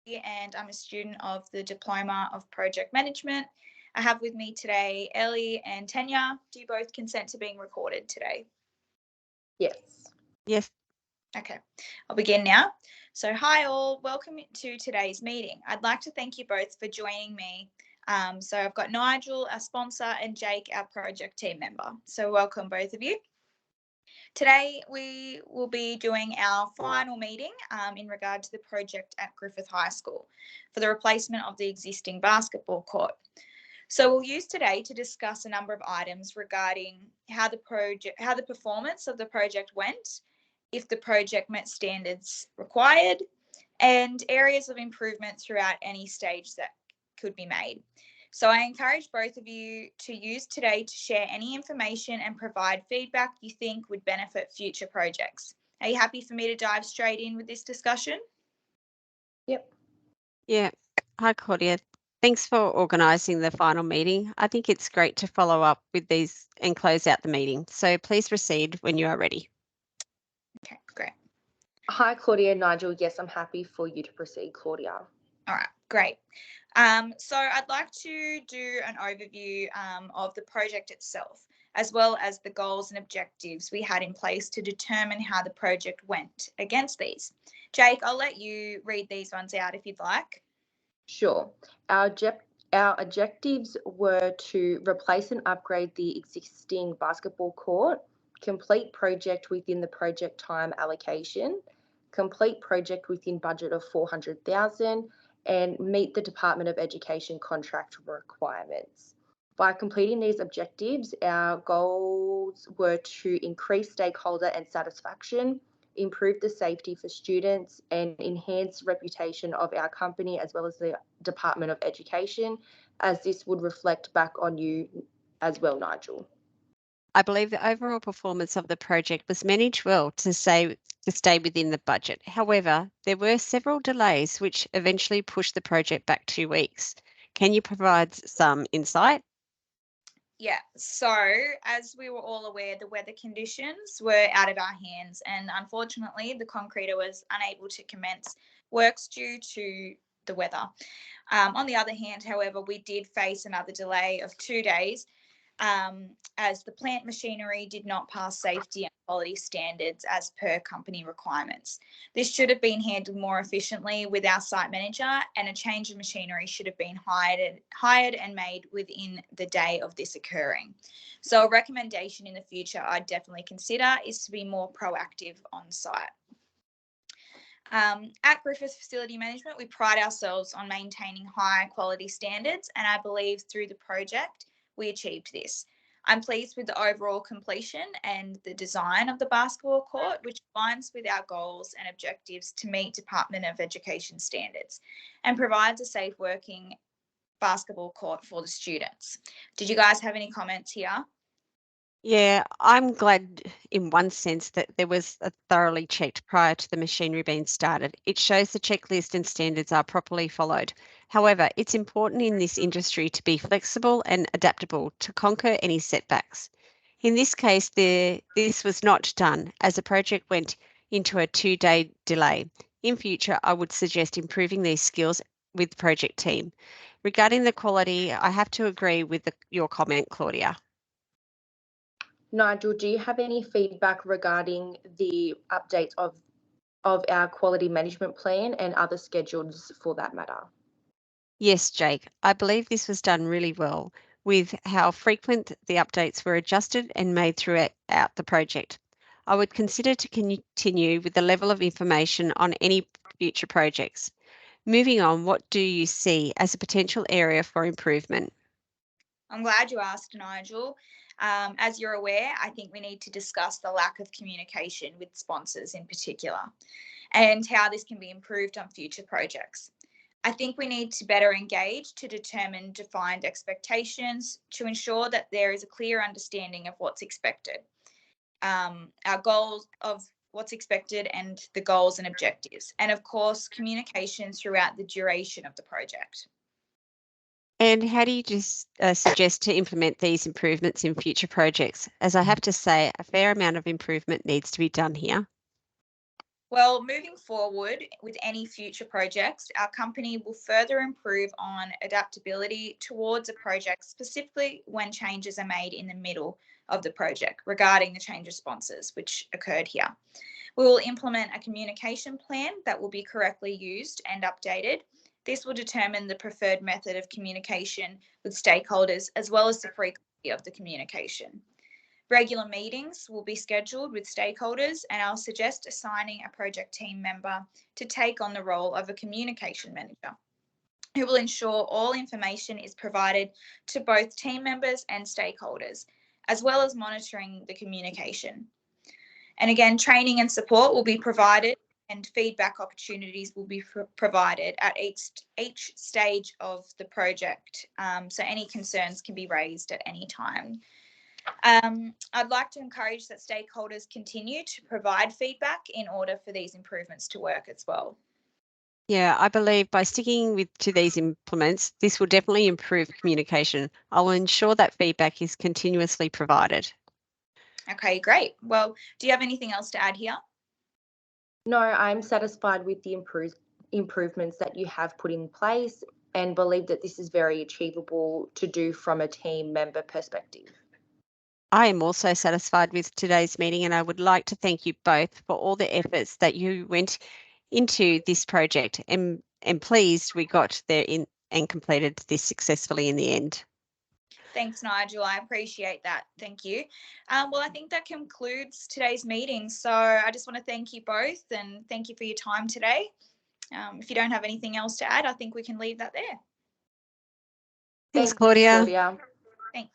and I'm a student of the Diploma of Project Management. I have with me today Ellie and Tanya. Do you both consent to being recorded today? Yes. Yes. Okay, I'll begin now. So hi all, welcome to today's meeting. I'd like to thank you both for joining me. So I've got Nigel, our sponsor, and Jake, our project team member. So welcome both of you. Today we will be doing our final meeting in regard to the project at Griffith High School for the replacement of the existing basketball court. So we'll use today to discuss a number of items regarding how the performance of the project went, if the project met standards required, and areas of improvement throughout any stage that could be made. So I encourage both of you to use today to share any information and provide feedback you think would benefit future projects. Are you happy for me to dive straight in with this discussion? Yep. Yeah. Hi, Claudia. Thanks for organising the final meeting. I think it's great to follow up with these and close out the meeting. So please proceed when you are ready. Okay, great. Hi, Claudia and Nigel. Yes, I'm happy for you to proceed, Claudia. All right, great. So I'd like to do an overview of the project itself, as well as the goals and objectives we had in place to determine how the project went against these. Jake, I'll let you read these ones out if you'd like. Sure. Our objectives were to replace and upgrade the existing basketball court, complete project within the project time allocation, complete project within budget of 400,000, and meet the Department of Education contract requirements. By completing these objectives, our goals were to increase stakeholder and satisfaction, improve the safety for students, and enhance reputation of our company as well as the Department of Education, as this would reflect back on you as well, Nigel. I believe the overall performance of the project was managed well to stay within the budget. However, there were several delays which eventually pushed the project back 2 weeks. Can you provide some insight? Yeah, so as we were all aware, the weather conditions were out of our hands, and unfortunately, the concreter was unable to commence works due to the weather. On the other hand, however, we did face another delay of 2 days as the plant machinery did not pass safety and quality standards as per company requirements. This should have been handled more efficiently with our site manager, and a change of machinery should have been hired and made within the day of this occurring. So a recommendation in the future I'd definitely consider is to be more proactive on site. At Griffith Facility Management, we pride ourselves on maintaining high quality standards, and I believe through the project we achieved this. I'm pleased with the overall completion and the design of the basketball court, which aligns with our goals and objectives to meet Department of Education standards and provides a safe working basketball court for the students. Did you guys have any comments here? Yeah, I'm glad in one sense that there was a thoroughly checked prior to the machinery being started. It shows the checklist and standards are properly followed. However, it's important in this industry to be flexible and adaptable to conquer any setbacks. In this case, this was not done as the project went into a 2-day delay. In future, I would suggest improving these skills with the project team. Regarding the quality, I have to agree with your comment, Claudia. Nigel, do you have any feedback regarding the updates of our quality management plan and other schedules for that matter? Yes, Jake, I believe this was done really well with how frequent the updates were adjusted and made throughout the project. I would consider to continue with the level of information on any future projects. Moving on, what do you see as a potential area for improvement? I'm glad you asked, Nigel. As you're aware, I think we need to discuss the lack of communication with sponsors in particular and how this can be improved on future projects. I think we need to better engage to determine defined expectations to ensure that there is a clear understanding of what's expected, our goals of what's expected and the goals and objectives, and of course, communication throughout the duration of the project. And how do you just suggest to implement these improvements in future projects? As I have to say, a fair amount of improvement needs to be done here. Well, moving forward with any future projects, our company will further improve on adaptability towards a project, specifically when changes are made in the middle of the project regarding the change responses which occurred here. We will implement a communication plan that will be correctly used and updated. This will determine the preferred method of communication with stakeholders as well as the frequency of the communication. Regular meetings will be scheduled with stakeholders, and I'll suggest assigning a project team member to take on the role of a communication manager, who will ensure all information is provided to both team members and stakeholders, as well as monitoring the communication. And again, training and support will be provided, and feedback opportunities will be provided at each stage of the project. So any concerns can be raised at any time. I'd like to encourage that stakeholders continue to provide feedback in order for these improvements to work as well. Yeah, I believe by sticking to these implements, this will definitely improve communication. I will ensure that feedback is continuously provided. Okay, great. Well, do you have anything else to add here? No, I'm satisfied with the improvements that you have put in place and believe that this is very achievable to do from a team member perspective. I am also satisfied with today's meeting, and I would like to thank you both for all the efforts that you went into this project, and pleased we got there in and completed this successfully in the end. Thanks, Nigel. I appreciate that. Thank you. Well, I think that concludes today's meeting. So I just want to thank you both and thank you for your time today. If you don't have anything else to add, I think we can leave that there. Thanks, Claudia. Claudia. Thanks.